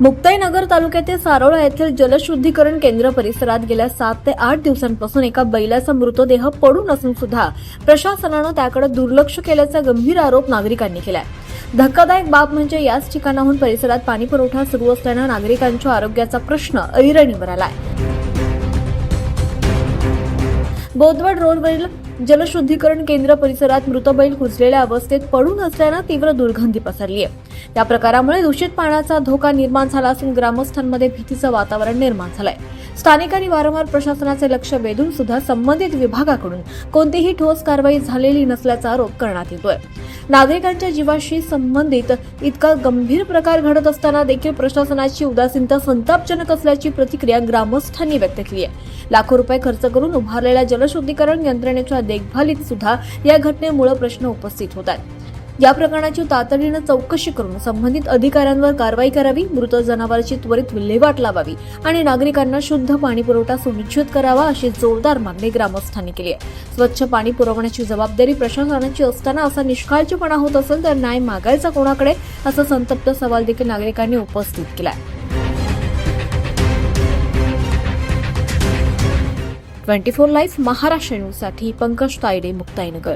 मुक्ताईनगर तालुक्यातील सारोळा येथील जलशुद्धीकरण केंद्र परिसरात गेल्या 7 ते 8 दिवसांपासून एका बैलाचा मृतदेह पडून असून सुद्धा प्रशासनानं त्याकडे दुर्लक्ष केल्याचा गंभीर आरोप नागरिकांनी केलाय। धक्कादायक बाब म्हणजे याच ठिकाणाहून परिसरात पाणीपुरवठा सुरू असल्यानं नागरिकांच्या आरोग्याचा प्रश्न ऐरणीवर आलाय। बोदवड रोडवरील जलशुद्धीकरण केंद्र परिसरात मृत बैल कुजलेल्या अवस्थेत पडून असल्यानं तीव्र दुर्गंधी पसरली आहे। या प्रकारामुळे दूषित पाण्याचा धोका निर्माण झाला असून ग्रामस्थांमध्ये भीतीचं वातावरण निर्माण झालंय। स्थानिकांनी वारंवार प्रशासनाचे लक्ष वेधून सुद्धा संबंधित विभागाकडून कोणतीही ठोस कारवाई झालेली नसल्याचा आरोप करण्यात येतोय। नागरिकांच्या जीवाशी संबंधित इतका गंभीर प्रकार घडत असताना देखील प्रशासनाची उदासीनता संतापजनक असल्याची प्रतिक्रिया ग्रामस्थांनी व्यक्त केली आहे। लाखो रुपये खर्च करून उभारलेल्या जलशुद्धीकरण यंत्रणेच्या देखभालीत सुद्धा या घटनेमुळे प्रश्न उपस्थित होत आहेत। या प्रकरणाची तातडीने चौकशी करून संबंधित अधिकाऱ्यांवर कारवाई करावी, मृत जनावरांची त्वरित विल्हेवाट लावावी आणि नागरिकांना शुद्ध पाणी पुरवठा सुनिश्चित करावा अशी जोरदार मागणी ग्रामस्थांनी केली आहे। स्वच्छ पाणी पुरवण्याची जबाबदारी प्रशासनाची असताना असा निष्काळजीपणा होत असेल तर न्याय मागायचा कोणाकडे, असा संतप्त सवाल देखील नागरिकांनी उपस्थित केलाय। 24 लाईव्ह महाराष्ट्र न्यूजसाठी पंकज तायडे, मुक्ताईनगर।